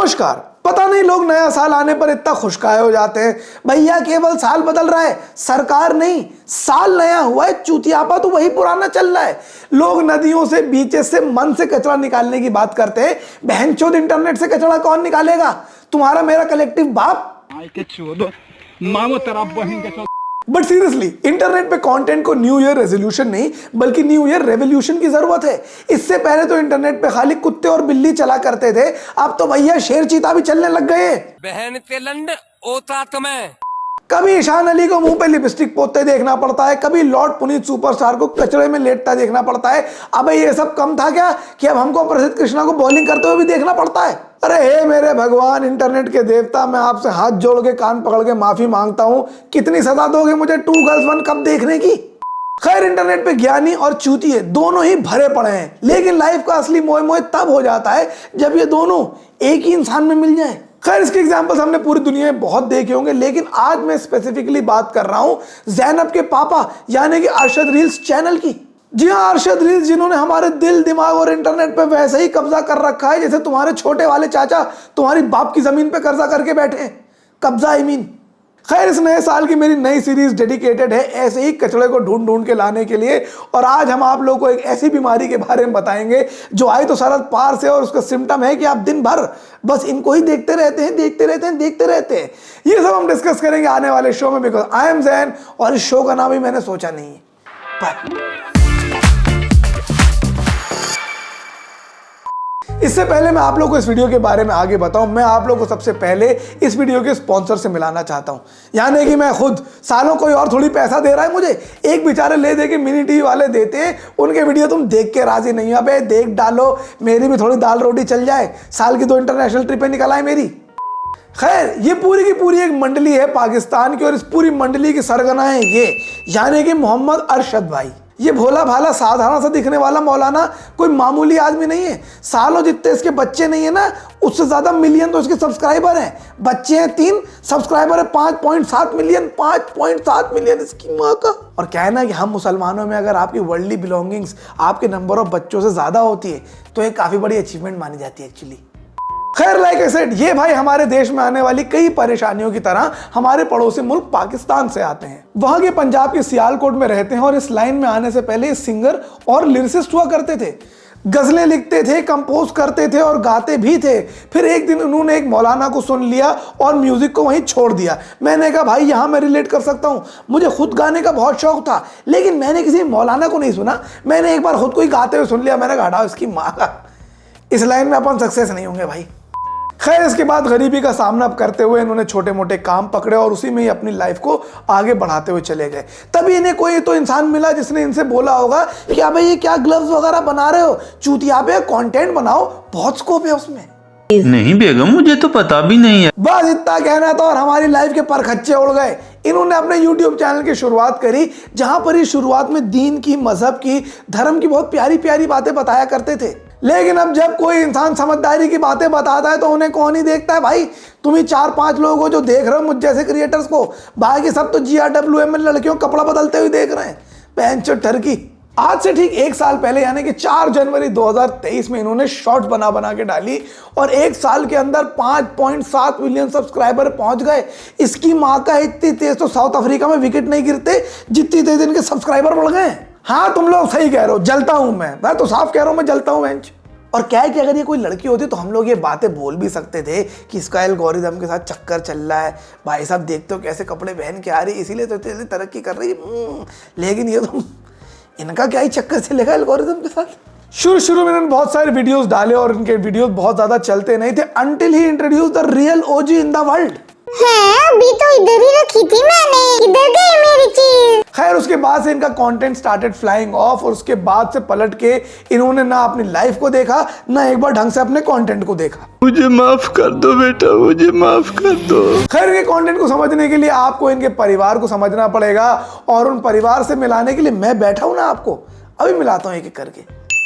नमस्कार। पता नहीं लोग नया साल आने पर इतना खुशकाए हो जाते हैं। भैया केवल साल बदल रहा है, सरकार नहीं, साल नया हुआ है, चूतियापा तो वही पुराना चल रहा है। लोग नदियों से, बीचेस से मन से कचरा निकालने की बात करते हैं। बहनचोद इंटरनेट से कचरा कौन निकालेगा? तुम्हारा मेरा कलेक्टिव बाप। बट सीरियसली, इंटरनेट पे कंटेंट को न्यू ईयर रेजोल्यूशन नहीं बल्कि न्यू ईयर रेवोल्यूशन की जरूरत है। इससे पहले तो इंटरनेट पे खाली कुत्ते और बिल्ली चला करते थे, अब तो भैया शेर चीता भी चलने लग गए। बहन तेलंड ओता तुम्हें। कभी ईशान अली को मुंह पे लिपस्टिक पोतते देखना पड़ता है, कभी लॉर्ड पुनीत सुपरस्टार को कचरे में लेटता देखना पड़ता है। अबे ये सब कम था क्या कि अब हमको प्रसिद्ध कृष्णा को बॉलिंग करते हुए भी देखना पड़ता है? अरे हे मेरे भगवान, इंटरनेट के देवता, मैं आपसे हाथ जोड़ के कान पकड़ के माफी मांगता हूं। कितनी सजा दोगे मुझे 2 गर्ल्स 1 कप देखने की? खैर, इंटरनेट पे ज्ञानी और चूतिए दोनों ही भरे पड़े हैं, लेकिन लाइफ का असली मोह मोह तब हो जाता है जब ये दोनों एक ही इंसान में मिल जाए। खैर, इसके एग्जांपल्स हमने पूरी दुनिया में बहुत देखे होंगे, लेकिन आज मैं स्पेसिफिकली बात कर रहा हूं ज़ैनब के पापा यानी कि अरशद रील्स चैनल की। जी हाँ, अरशद रील्स, जिन्होंने हमारे दिल, दिमाग और इंटरनेट पे वैसे ही कब्जा कर रखा है जैसे तुम्हारे छोटे वाले चाचा तुम्हारी बाप की जमीन पे कब्जा करके बैठे हैं। कब्जा आई मीन। खैर, इस नए साल की मेरी नई सीरीज डेडिकेटेड है ऐसे ही कचड़े को ढूंढ ढूंढ के लाने के लिए। और आज हम आप लोगों को एक ऐसी बीमारी के बारे में बताएंगे जो आई तो सरहद पार से, और उसका सिम्टम है कि आप दिन भर बस इनको ही देखते रहते हैं, देखते रहते हैं, देखते रहते हैं। ये सब हम डिस्कस करेंगे आने वाले शो में, बिकॉज आई एम जैन और इस शो का नाम ही मैंने सोचा नहीं है। इससे पहले मैं आप लोगों को इस वीडियो के बारे में आगे बताऊं, मैं आप लोगों को सबसे पहले इस वीडियो के स्पॉन्सर से मिलाना चाहता हूं। यानी कि मैं खुद, सालों कोई और थोड़ी पैसा दे रहा है मुझे, एक बेचारे ले दे के मिनी टीवी वाले देते हैं, उनके वीडियो तुम देख के राजी नहीं हो। अबे देख डालो, मेरी भी थोड़ी दाल रोटी चल जाए, साल की 2 इंटरनेशनल ट्रिपें निकल आए मेरी। खैर, ये पूरी की पूरी एक मंडली है पाकिस्तान की, और इस पूरी मंडली की सरगना है ये, यानी कि मोहम्मद अरशद भाई। ये भोला भाला साधारण सा दिखने वाला मौलाना कोई मामूली आदमी नहीं है। सालों जितने इसके बच्चे नहीं है ना, उससे ज्यादा मिलियन तो इसके सब्सक्राइबर हैं। बच्चे हैं 3, सब्सक्राइबर है 5.7 मिलियन। 5.7 मिलियन इसकी माँ का। और क्या है ना कि हम मुसलमानों में अगर आपकी वर्ल्डली बिलोंगिंग्स आपके नंबर ऑफ बच्चों से ज्यादा होती है तो एक काफी बड़ी अचीवमेंट मानी जाती है एक्चुअली। खैर, लाइक आई सेड, ये भाई हमारे देश में आने वाली कई परेशानियों की तरह हमारे पड़ोसी मुल्क पाकिस्तान से आते हैं। वहां के पंजाब के सियालकोट में रहते हैं, और इस लाइन में आने से पहले ये सिंगर और लिरिसिस्ट हुआ करते थे। गजलें लिखते थे, कंपोज करते थे और गाते भी थे। फिर एक दिन उन्होंने एक मौलाना को सुन लिया और म्यूजिक को वहीं छोड़ दिया। मैंने कहा भाई यहाँ मैं रिलेट कर सकता हूँ, मुझे खुद गाने का बहुत शौक था, लेकिन मैंने किसी मौलाना को नहीं सुना, मैंने एक बार खुद को ही गाते हुए सुन लिया। मैंने कहा हटाओ इसकी माँ का, इस लाइन में अपन सक्सेस नहीं होंगे भाई। खैर, इसके बाद गरीबी का सामना करते हुए इन्होंने छोटे मोटे काम पकड़े और उसी में ही अपनी लाइफ को आगे बढ़ाते हुए चले गए। तभी इन्हें कोई तो इंसान मिला जिसने इनसे बोला होगा कि अब ये क्या ग्लव्स वगैरह बना रहे हो, चूतिया पे कंटेंट बनाओ, बहुत स्कोप है उसमें। नहीं बेगम, मुझे तो पता भी नहीं है। बस इतना कहना था और हमारी लाइफ के परखच्चे उड़ गए। इन्होंने अपने YouTube चैनल की शुरुआत करी, जहां पर ही शुरुआत में दीन की, मजहब की, धर्म की बहुत प्यारी प्यारी बातें बताया करते थे। लेकिन अब जब कोई इंसान समझदारी की बातें बताता है तो उन्हें कौन ही देखता है भाई? तुम ही 4-5 लोग हो जो देख रहे हो मुझ जैसे क्रिएटर्स को, बाकी सब तो GRWM लड़कियों कपड़ा बदलते हुए देख रहे हैं। पैंचो टर्की। आज से ठीक 1 साल पहले यानी कि 4 जनवरी 2023 में इन्होंने शॉर्ट्स बना बना के डाली और 1 साल के अंदर 5.7 मिलियन सब्सक्राइबर पहुंच गए। इसकी माँ का, इतनी तेज तो साउथ अफ्रीका में विकेट नहीं गिरते जितनी तेज इनके सब्सक्राइबर बढ़ गए। हाँ, तुम लोग सही कह रहे हो, जलता हूं मैं तो साफ कह रहा हूं, मैं जलता हूं बेंच। और क्या है कि अगर ये कोई लड़की होती तो हम लोग ये बातें बोल भी सकते थे कि इसका एल्गोरिदम के साथ चक्कर चल रहा है, भाई साहब देखते हो कैसे कपड़े पहन के आ रही है, इसीलिए तो इतनी तरक्की कर रही है। लेकिन ये तो इनका क्या ही चक्कर चलेगा एल्गोरिदम के साथ। शुरू में इन्होंने बहुत सारे वीडियोस डाले और इनके वीडियोस बहुत ज्यादा चलते नहीं थे, until he introduce the real OG in the world. अभी तो इधर ही रखी थी मैंने, इधर गई मेरी चीज। खैर, उसके बाद से इनका कंटेंट स्टार्टेड फ्लाइंग ऑफ, और उसके बाद से पलट के इन्होंने ना अपनी लाइफ को देखा, ना एक बार ढंग से अपने कंटेंट को देखा। मुझे माफ कर दो बेटा, मुझे माफ कर दो। खैर, इनके कंटेंट को समझने के लिए आपको इनके परिवार को समझना पड़ेगा, और उन परिवार से मिलाने के लिए मैं बैठा हूं ना, आपको अभी मिलाता हूं एक एक करके।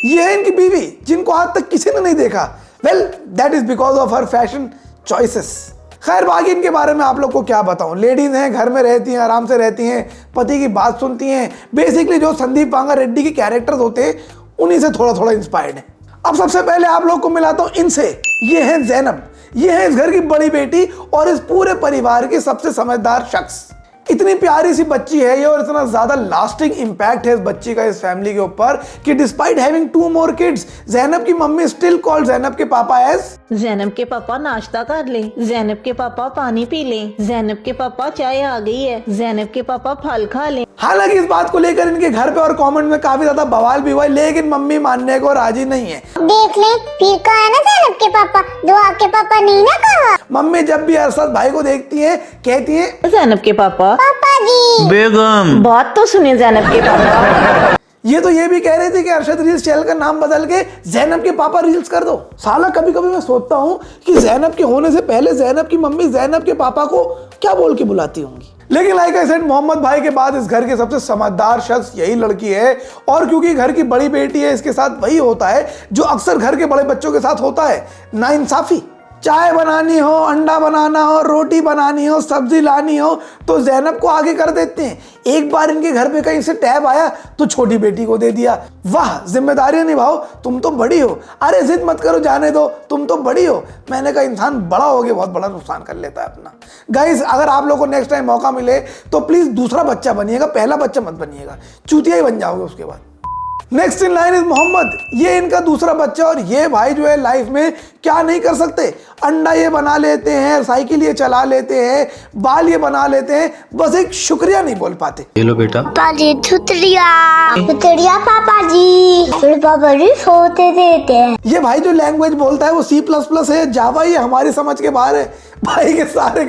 ये है इनकी बीवी, जिनको आज तक किसी ने नहीं देखा। Well, that is because of her fashion choices. खैर, बाकी इनके बारे में आप लोग को क्या बताऊं। लेडीज हैं, घर में रहती हैं, आराम से रहती हैं, पति की बात सुनती हैं। बेसिकली जो संदीप पांगा रेड्डी के कैरेक्टर्स होते हैं उन्हीं से थोड़ा थोड़ा इंस्पायर्ड है। अब सबसे पहले आप लोग को मिलाता हूं इनसे। ये है ज़ैनब। ये है इस घर की बड़ी बेटी और इस पूरे परिवार की सबसे समझदार शख्स। इतनी प्यारी सी बच्ची है ये और इतना ज्यादा लास्टिंग इंपैक्ट है इस बच्ची का इस फैमिली के ऊपर कि despite having 2 more kids, Zainab की मम्मी स्टिल कॉल ज़ैनब के पापा एज ज़ैनब के पापा नाश्ता कर ले, ज़ैनब के पापा पानी पी ले, ज़ैनब के पापा चाय आ गई है, ज़ैनब के पापा फल खा ले। हालांकि इस बात को लेकर इनके घर पे और कमेंट में काफी ज्यादा बवाल भी हुआ है, लेकिन मम्मी मानने को राजी नहीं है। देख ले फिर कहा ना ज़ैनब के पापा, दुआ के पापा नहीं ना कहा। मम्मी जब भी अरशद भाई को देखती है कहती है ज़ैनब के पापा जी बेगम बात तो सुनिए ज़ैनब के पापा। ये भी कह रहे थे कि अरशद रील्स चैनल का नाम बदल के ज़ैनब के पापा रील्स कर दो। साला कभी कभी मैं सोचता हूँ कि ज़ैनब के होने से पहले ज़ैनब की मम्मी ज़ैनब के पापा को क्या बोल के बुलाती होंगी। लेकिन लाइक आई सेड, मोहम्मद भाई के बाद इस घर के सबसे समझदार शख्स यही लड़की है और क्योंकि घर की बड़ी बेटी है इसके साथ वही होता है जो अक्सर घर के बड़े बच्चों के साथ होता है, नाइंसाफी। चाय बनानी हो, अंडा बनाना हो, रोटी बनानी हो, सब्जी लानी हो तो ज़ैनब को आगे कर देते हैं। एक बार इनके घर पे कहीं से टैब आया तो छोटी बेटी को दे दिया। वाह, जिम्मेदारियां निभाओ, तुम तो बड़ी हो। अरे जिद मत करो, जाने दो, तुम तो बड़ी हो। मैंने कहा इंसान बड़ा हो गया बहुत बड़ा नुकसान कर लेता है अपना। गाइस, अगर आप लोगों को नेक्स्ट टाइम मौका मिले तो प्लीज दूसरा बच्चा बनिएगा, पहला बच्चा मत बनिएगा, चूतिया ही बन जाओगे उसके बाद। Next in line is Mohammad, ये इनका दूसरा बच्चा और ये भाई जो है लाइफ में क्या नहीं कर सकते। अंडा ये बना लेते हैं, साइकिल ये चला लेते हैं, बाल ये बना लेते हैं, बस एक शुक्रिया नहीं बोल पाते। ये लो बेटा। पापा जी छुट्टिया पापा जी, फिर पापा जी सोते देते हैं। ये भाई जो लैंग्वेज बोलता है वो C++ है, जावा, ये हमारी समझ के बाहर है। भाई के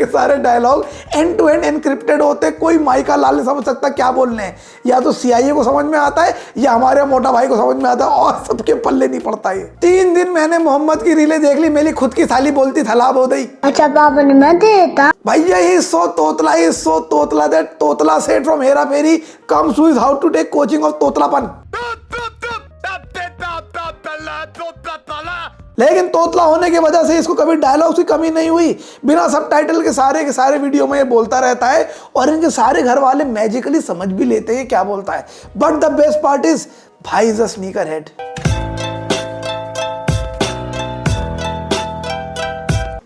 सारे dialogue end to end encrypted होते, कोई माइका लाल नहीं समझ सकता क्या बोल रहे हैं। या तो CIA को समझ में आता है या हमारे मोटा भाई को समझ में आता है और सबके पल्ले नहीं पड़ता है। 3 दिन मैंने मोहम्मद की रीलें देख ली, मेरी खुद की साली बोलती थलाब हो गई। अच्छा पापा ने मैं देता भैया ही सो तोतला दैट तोतला set from Hera Pheri comes with how to take coaching of तोतलापन। लेकिन तोतला होने की वजह से इसको कभी डायलॉग्स की कमी नहीं हुई, बिना सबटाइटल के सारे वीडियो में ये बोलता रहता है और इनके सारे घर वाले मैजिकली समझ भी लेते हैं क्या बोलता है। But the best part is भाई इज अ स्नीकर हेड।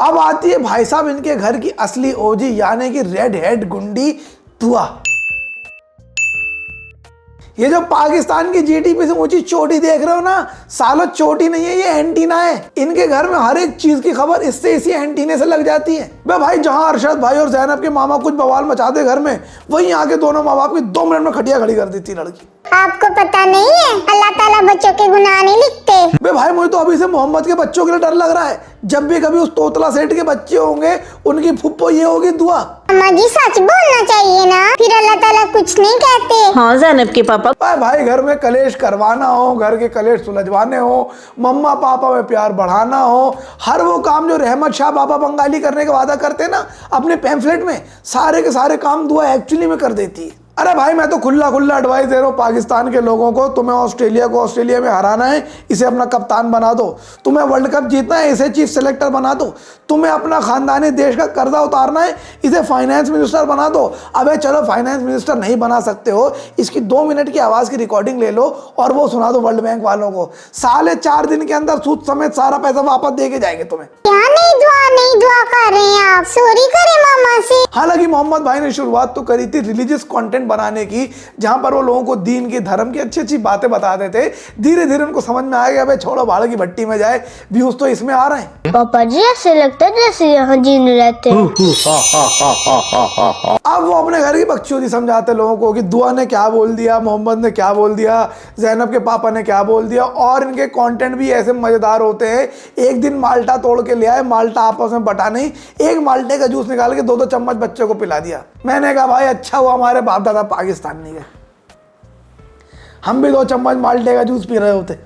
अब आती है भाई साहब इनके घर की असली ओजी यानी कि रेड हेड गुंडी दुआ। ये जो पाकिस्तान की GDP से ऊंची चोटी देख रहे हो ना, सालो चोटी नहीं है, ये एंटीना है। इनके घर में हर एक चीज की खबर इससे इसी एंटीने से लग जाती है। भाई जहां अरशद भाई और ज़ैनब के मामा कुछ बवाल मचा दे घर में, वहीं आके दोनों माँ बाप की 2 मिनट में खटिया खड़ी कर देती लड़की। आपको पता नहीं है अल्लाह ताला बच्चों के गुनाह नहीं लिखते। भाई मुझे तो अभी से मोहम्मद के बच्चों के लिए डर लग रहा है। जब भी कभी उस तोतला सेठ के बच्चे होंगे उनकी फुप्पो ये होगी दुआ। अम्मा जी सच बोलना चाहिए ना, फिर अल्लाह ताला कुछ नहीं कहते। हाँ ज़ैनब के पापा। भाई घर में कलेश करवाना हो, घर के कलेश सुलझवाने हो, मम्मा पापा में प्यार बढ़ाना हो, हर वो काम जो रहमत शाह बाबा बंगाली करने का वादा करते ना अपने पैम्फलेट में, सारे के सारे काम दुआ एक्चुअली में कर देती है। अरे भाई मैं तो खुला एडवाइस दे रहा हूँ पाकिस्तान के लोगों को, तुम्हें ऑस्ट्रेलिया को ऑस्ट्रेलिया में हराना है, इसे अपना कप्तान बना दो। तुम्हें वर्ल्ड कप जीतना है, इसे चीफ सेलेक्टर बना दो। तुम्हें अपना खानदानी देश का कर्जा उतारना है, इसे फाइनेंस मिनिस्टर बना दो। अबे चलो फाइनेंस मिनिस्टर नहीं बना सकते हो, इसकी 2 मिनट की आवाज की रिकॉर्डिंग ले लो और वो सुना दो वर्ल्ड बैंक वालों को। साले 4 दिन के अंदर सूद समेत सारा पैसा वापस दे के जाएंगे तुम्हें। क्या नहीं दुआ कर रहे हैं आप, सॉरी करें मामा से। हालांकि मोहम्मद भाई ने शुरुआत तो करी थी रिलीजियस कंटेंट बनाने की, जहां पर वो लोगों को दीन की धर्म की अच्छी बातें बताते थे। धीरे धीरे उनको समझ में आ गया भाई छोड़ो भाड़ की भट्टी में जाए, व्यूज तो इसमें आ रहे हैं। पापा जी ऐसे लगता है जैसे यहाँ जिन रहते हैं। अब वो अपने घर की बकचोदी समझाते लोगों को कि दुआ ने क्या बोल दिया, मोहम्मद ने क्या बोल दिया, ज़ैनब के पापा ने क्या बोल दिया। और इनके कंटेंट भी ऐसे मजेदार होते हैं। एक दिन माल्टा तोड़ के ले आए, माल्टा आपस में बटा नहीं, एक माल्टे का जूस निकाल के 2-2 चम्मच बच्चों को पिला दिया। मैंने कहा भाई अच्छा हुआ हमारे बाप दादा पाकिस्तान नहीं गए, हम भी 2 चम्मच माल्टे का जूस पी रहे होते।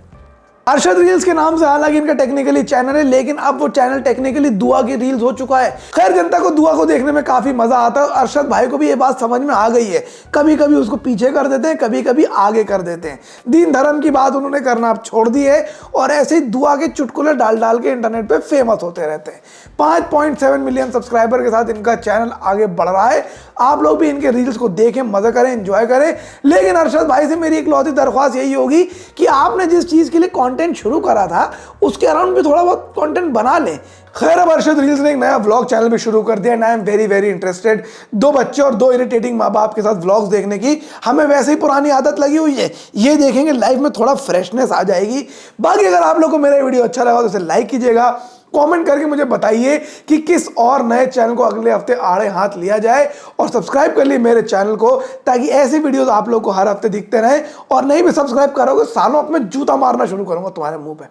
अरशद रील्स के नाम से हालांकि इनका टेक्निकली चैनल है, लेकिन अब वो चैनल टेक्निकली दुआ की रील्स हो चुका है। खैर जनता को दुआ को देखने में काफी मजा आता है। अरशद भाई को भी ये बात समझ में आ गई है, कभी कभी उसको पीछे कर देते हैं, कभी कभी आगे कर देते हैं। दीन धर्म की बात उन्होंने करना अब छोड़ दी है और ऐसे ही दुआ के चुटकुले डाल डाल के इंटरनेट पे फेमस होते रहते हैं। 5.7 मिलियन सब्सक्राइबर के साथ इनका चैनल आगे बढ़ रहा है। आप लोग भी इनके रील्स को देखें, मजा करें, एंजॉय करें। लेकिन अरशद भाई से मेरी इकलौती दरख्वास्त यही होगी कि आपने जिस चीज के लिए कंटेंट शुरू करा था उसके अराउंड भी थोड़ा बहुत कंटेंट बना लें। खैर, अब अर्शद रील्स ने एक नया व्लॉग चैनल भी शुरू कर दिया and I am very very interested. 2 बच्चे और 2 इरिटेटिंग माँ बाप के साथ व्लॉग्स देखने की हमें वैसे ही पुरानी आदत लगी हुई है, ये देखेंगे लाइफ में थोड़ा फ्रेशनेस आ जाएगी। बाकी अगर आप लोग को मेरा वीडियो अच्छा लगा तो इसे लाइक कीजिएगा, कमेंट करके मुझे बताइए कि किस और नए चैनल को अगले हफ्ते आड़े हाथ लिया जाए, और सब्सक्राइब कर लीजिए मेरे चैनल को ताकि ऐसी वीडियोस आप लोग को हर हफ्ते दिखते रहें। और नहीं भी सब्सक्राइब करोगे सालों में जूता मारना शुरू करूंगा तुम्हारे मुंह पे।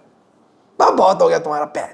बहुत हो गया तुम्हारा पैर।